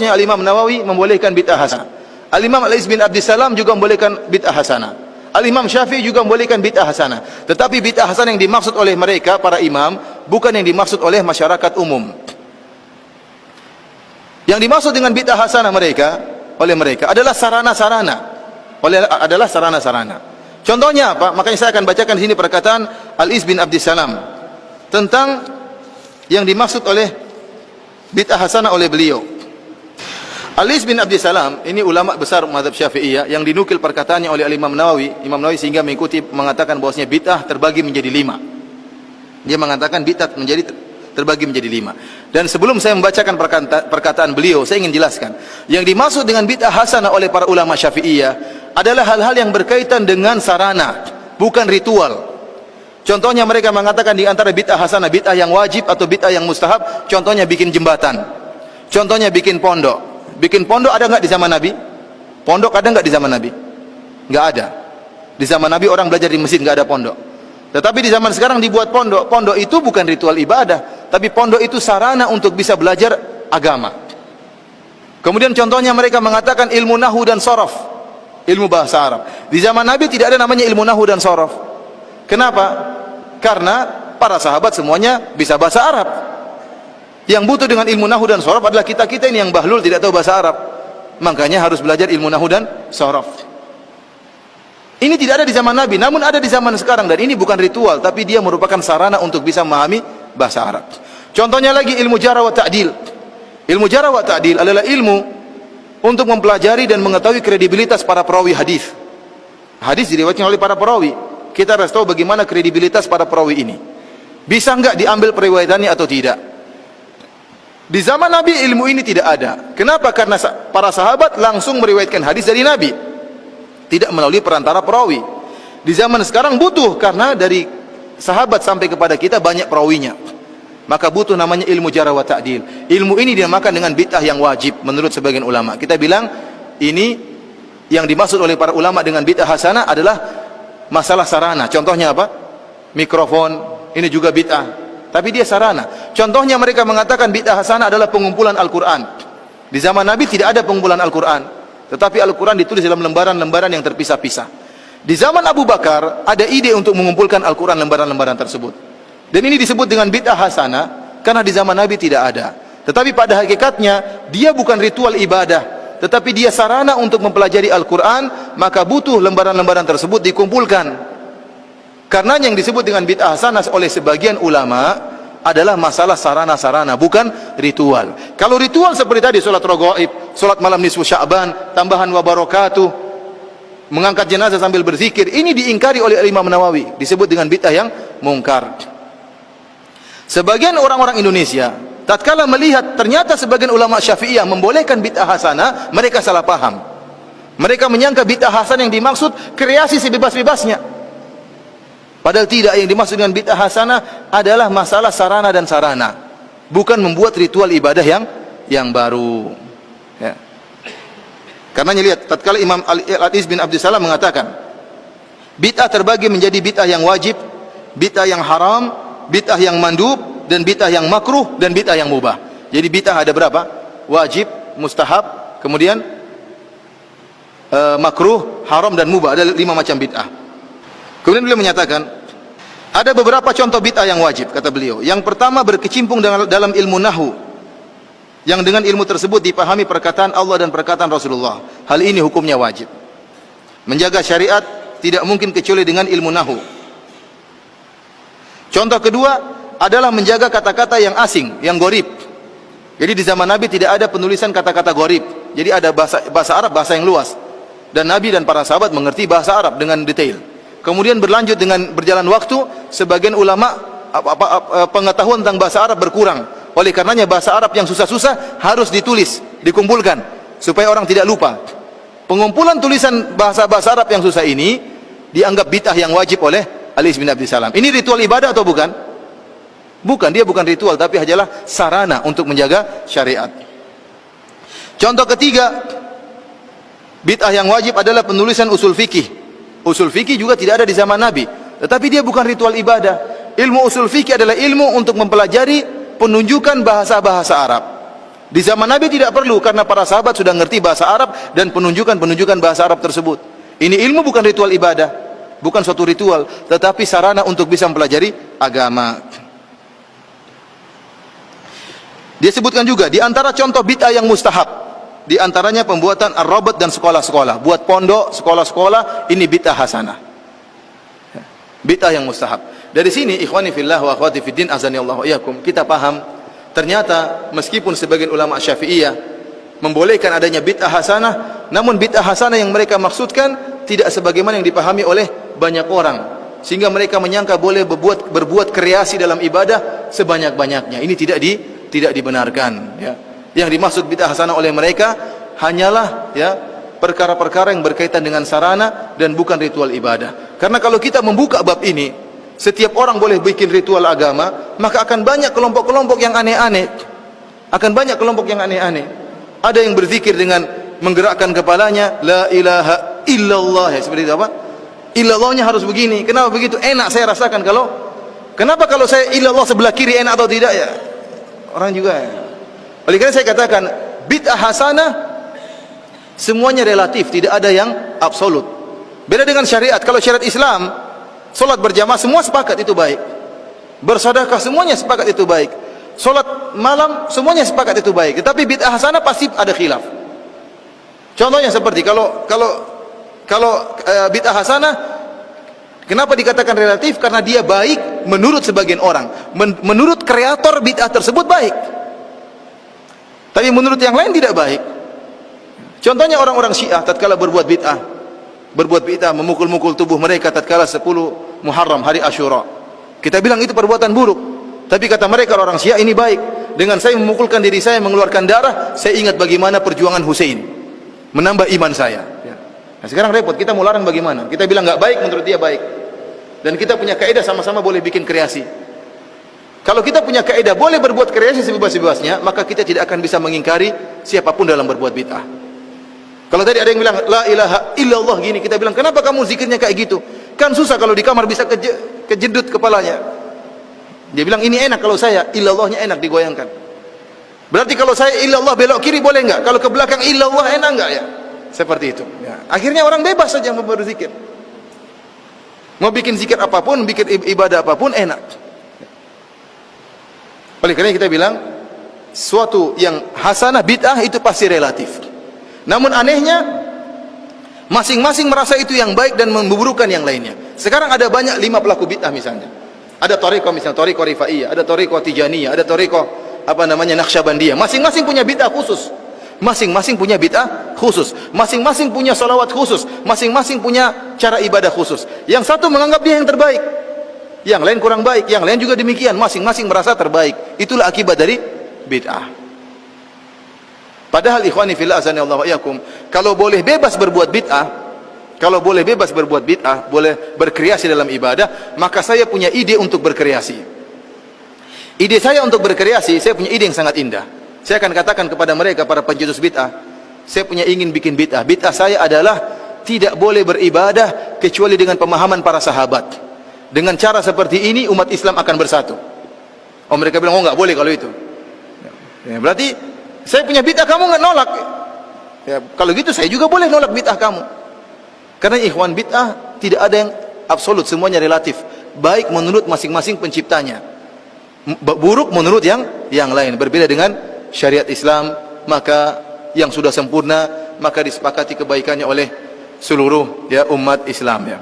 Al-Imam Nawawi membolehkan bid'ah hasanah. Al-Imam Al-Iz bin Abdissalam juga membolehkan bid'ah hasanah. Al-Imam Syafi'i juga membolehkan bid'ah hasanah. Tetapi bid'ah hasanah yang dimaksud oleh mereka, para imam, bukan yang dimaksud oleh masyarakat umum. Yang dimaksud dengan bid'ah hasanah oleh mereka adalah sarana-sarana. Contohnya apa? Makanya saya akan bacakan di sini perkataan Al-Iz bin Abdissalam tentang yang dimaksud oleh bid'ah hasanah oleh beliau. Al-Iz bin Abdissalam ini ulama besar mazhab Syafi'iyah yang dinukil perkataannya oleh Imam Nawawi sehingga mengatakan bahwasanya bid'ah terbagi menjadi 5. Dia mengatakan bid'ah terbagi menjadi 5. Dan sebelum saya membacakan perkataan beliau, saya ingin jelaskan yang dimaksud dengan bid'ah hasanah oleh para ulama Syafi'iyah adalah hal-hal yang berkaitan dengan sarana, bukan ritual. Contohnya mereka mengatakan di antara bid'ah hasanah, bid'ah yang wajib atau bid'ah yang mustahab, contohnya bikin jembatan, contohnya bikin pondok. Bikin pondok ada enggak di zaman Nabi? Pondok ada enggak di zaman Nabi? Enggak ada. Di zaman Nabi orang belajar di masjid, enggak ada pondok. Tetapi di zaman sekarang dibuat pondok. Pondok itu bukan ritual ibadah, tapi pondok itu sarana untuk bisa belajar agama. Kemudian contohnya mereka mengatakan ilmu nahwu dan sorof, ilmu bahasa Arab. Di zaman Nabi tidak ada namanya ilmu nahwu dan sorof. Kenapa? Karena para sahabat semuanya bisa bahasa Arab. Yang butuh dengan ilmu nahwu dan sorof adalah kita-kita ini yang bahlul tidak tahu bahasa Arab. Makanya harus belajar ilmu nahwu dan sorof. Ini tidak ada di zaman Nabi, namun ada di zaman sekarang. Dan ini bukan ritual, tapi dia merupakan sarana untuk bisa memahami bahasa Arab. Contohnya lagi ilmu jarh wa ta'dil. Ilmu jarh wa ta'dil adalah ilmu untuk mempelajari dan mengetahui kredibilitas para perawi hadis. Hadis diriwayatkan oleh para perawi. Kita harus tahu bagaimana kredibilitas para perawi ini. Bisa enggak diambil periwayatannya atau tidak? Di zaman Nabi ilmu ini tidak ada. Kenapa? Karena para sahabat langsung meriwayatkan hadis dari Nabi, tidak melalui perantara perawi. Di zaman sekarang butuh, karena dari sahabat sampai kepada kita banyak perawinya, maka butuh namanya ilmu jarh wa ta'dil. Ilmu ini dinamakan dengan bid'ah yang wajib menurut sebagian ulama. Kita bilang ini yang dimaksud oleh para ulama dengan bid'ah hasanah adalah masalah sarana. Contohnya apa? Mikrofon, ini juga bid'ah, tapi dia sarana. Contohnya mereka mengatakan bid'ah hasanah adalah pengumpulan Al-Quran. Di zaman Nabi tidak ada pengumpulan Al-Quran, tetapi Al-Quran ditulis dalam lembaran-lembaran yang terpisah-pisah. Di zaman Abu Bakar ada ide untuk mengumpulkan Al-Quran lembaran-lembaran tersebut. Dan ini disebut dengan bid'ah hasanah karena di zaman Nabi tidak ada. Tetapi pada hakikatnya dia bukan ritual ibadah, tetapi dia sarana untuk mempelajari Al-Quran. Maka butuh lembaran-lembaran tersebut dikumpulkan. Karena yang disebut dengan bid'ah hasanah oleh sebagian ulama adalah masalah sarana-sarana, bukan ritual. Kalau ritual seperti tadi, sholat raghaib, sholat malam nisfu Sya'ban, tambahan wa barakatuh, mengangkat jenazah sambil berzikir, ini diingkari oleh Imam Nawawi, disebut dengan bid'ah yang mungkar. Sebagian orang-orang Indonesia tatkala melihat ternyata sebagian ulama Syafi'iyah membolehkan bid'ah hasanah, mereka salah paham. Mereka menyangka bid'ah hasanah yang dimaksud kreasi sebebas-bebasnya. Padahal tidak, yang dimaksud dengan bid'ah hasanah adalah masalah sarana dan sarana, bukan membuat ritual ibadah yang baru. Ya. Karena lihat, tatkala Imam Al-Iz bin Abdissalam mengatakan bid'ah terbagi menjadi bid'ah yang wajib, bid'ah yang haram, bid'ah yang mandub, dan bid'ah yang makruh, dan bid'ah yang mubah. Jadi bid'ah ada berapa? Wajib, mustahab, kemudian makruh, haram, dan mubah. Ada 5 macam bid'ah. Kemudian beliau menyatakan ada beberapa contoh bid'ah yang wajib, kata beliau. Yang pertama, berkecimpung dalam ilmu nahwu, yang dengan ilmu tersebut dipahami perkataan Allah dan perkataan Rasulullah. Hal ini hukumnya wajib. Menjaga syariat tidak mungkin kecuali dengan ilmu nahwu. Contoh kedua adalah menjaga kata-kata yang asing, yang gharib. Jadi di zaman Nabi tidak ada penulisan kata-kata gharib. Jadi ada bahasa Arab, bahasa yang luas. Dan Nabi dan para sahabat mengerti bahasa Arab dengan detail. Kemudian berlanjut dengan berjalan waktu, sebagian ulama pengetahuan tentang bahasa Arab berkurang. Oleh karenanya bahasa Arab yang susah-susah harus ditulis, dikumpulkan supaya orang tidak lupa. Pengumpulan tulisan bahasa-bahasa Arab yang susah ini dianggap bid'ah yang wajib oleh Al-Iz bin Abdissalam. Ini ritual ibadah atau bukan? Bukan, dia bukan ritual, tapi hanyalah sarana untuk menjaga syariat. Contoh ketiga, bid'ah yang wajib adalah penulisan usul fikih. Usul fikih juga tidak ada di zaman Nabi, tetapi dia bukan ritual ibadah. Ilmu usul fikih adalah ilmu untuk mempelajari penunjukan bahasa-bahasa Arab. Di zaman Nabi tidak perlu, karena para sahabat sudah ngerti bahasa Arab dan penunjukan bahasa Arab tersebut. Ini ilmu bukan ritual ibadah, bukan suatu ritual, tetapi sarana untuk bisa mempelajari agama. Dia sebutkan juga di antara contoh bid'ah yang mustahab, di antaranya pembuatan ar-rabat dan sekolah-sekolah, buat pondok, sekolah-sekolah, ini bid'ah hasanah. Bid'ah yang mustahab. Dari sini ikhwani fillah wa akhwati fiddin azanillahu iyyakum, kita paham ternyata meskipun sebagian ulama Syafi'iyah membolehkan adanya bid'ah hasanah, namun bid'ah hasanah yang mereka maksudkan tidak sebagaimana yang dipahami oleh banyak orang, sehingga mereka menyangka boleh berbuat kreasi dalam ibadah sebanyak-banyaknya. Ini tidak dibenarkan, ya. Yang dimaksud bid'ah hasanah oleh mereka hanyalah, ya, perkara-perkara yang berkaitan dengan sarana dan bukan ritual ibadah. Karena kalau kita membuka bab ini, setiap orang boleh bikin ritual agama, maka akan banyak kelompok-kelompok yang aneh-aneh. Akan banyak kelompok yang aneh-aneh. Ada yang berzikir dengan menggerakkan kepalanya, la ilaha illallah, ya, seperti itu apa? Illallahnya harus begini. Kenapa begitu? Enak saya rasakan. Kenapa kalau saya illallah sebelah kiri enak atau tidak, ya? Orang juga, ya. Oleh karena saya katakan bid'ah hasanah semuanya relatif, tidak ada yang absolut. Beda dengan syariat. Kalau syariat Islam, solat berjamaah semua sepakat itu baik, bersedekah semuanya sepakat itu baik, solat malam semuanya sepakat itu baik. Tetapi bid'ah hasanah pasti ada khilaf. Contohnya seperti kalau bid'ah hasanah, kenapa dikatakan relatif? Karena dia baik menurut sebagian orang, menurut kreator bid'ah tersebut baik, tapi menurut yang lain tidak baik. Contohnya orang-orang Syiah tatkala berbuat bid'ah memukul-mukul tubuh mereka tatkala 10 Muharram, hari Asyura. Kita bilang itu perbuatan buruk, tapi kata mereka orang Syiah ini baik. Dengan saya memukulkan diri saya, mengeluarkan darah, saya ingat bagaimana perjuangan Hussein, menambah iman saya. Nah sekarang repot, kita mau larang bagaimana? Kita bilang nggak baik, menurut dia baik. Dan kita punya kaidah sama-sama boleh bikin kreasi. Kalau kita punya kaidah boleh berbuat kreasi sebebas-bebasnya, maka kita tidak akan bisa mengingkari siapapun dalam berbuat bid'ah. Kalau tadi ada yang bilang la ilaha illallah gini, kita bilang kenapa kamu zikirnya kayak gitu? Kan susah kalau di kamar bisa kejedut kepalanya. Dia bilang ini enak kalau saya, illallahnya enak digoyangkan. Berarti kalau saya illallah belok kiri boleh enggak? Kalau ke belakang illallah enak enggak, ya? Seperti itu, ya. Akhirnya orang bebas saja mau berzikir. Mau bikin zikir apapun, bikin ibadah apapun enak. Oleh karena kita bilang suatu yang hasanah bid'ah itu pasti relatif. Namun anehnya masing-masing merasa itu yang baik dan memburukan yang lainnya. Sekarang ada banyak 5 pelaku bid'ah misalnya. Ada thariqah misalnya, thariqah Rifaiyah, ada thariqah Tijaniyah, ada thariqah Naqsyabandiyah. Masing-masing punya bid'ah khusus. Masing-masing punya bid'ah khusus. Masing-masing punya salawat khusus. Masing-masing punya cara ibadah khusus. Yang satu menganggap dia yang terbaik, yang lain kurang baik, yang lain juga demikian. Masing-masing merasa terbaik. Itulah akibat dari bid'ah. Padahal ikhwani fillah azanillahu iyyakum, kalau boleh bebas berbuat bid'ah, boleh berkreasi dalam ibadah, maka saya punya ide untuk berkreasi. Ide saya untuk berkreasi, saya punya ide yang sangat indah. Saya akan katakan kepada mereka, para pencetus bid'ah, saya punya ingin bikin bid'ah. Bid'ah saya adalah tidak boleh beribadah kecuali dengan pemahaman para sahabat. Dengan cara seperti ini umat Islam akan bersatu. Oh, mereka bilang, oh nggak boleh kalau itu. Ya, berarti saya punya bid'ah, kamu nggak nolak. Ya, kalau gitu saya juga boleh nolak bid'ah kamu. Karena ikhwan, bid'ah tidak ada yang absolut, semuanya relatif. Baik menurut masing-masing penciptanya, buruk menurut yang lain. Berbeda dengan syariat Islam, maka yang sudah sempurna, maka disepakati kebaikannya oleh seluruh, ya, umat Islam, ya.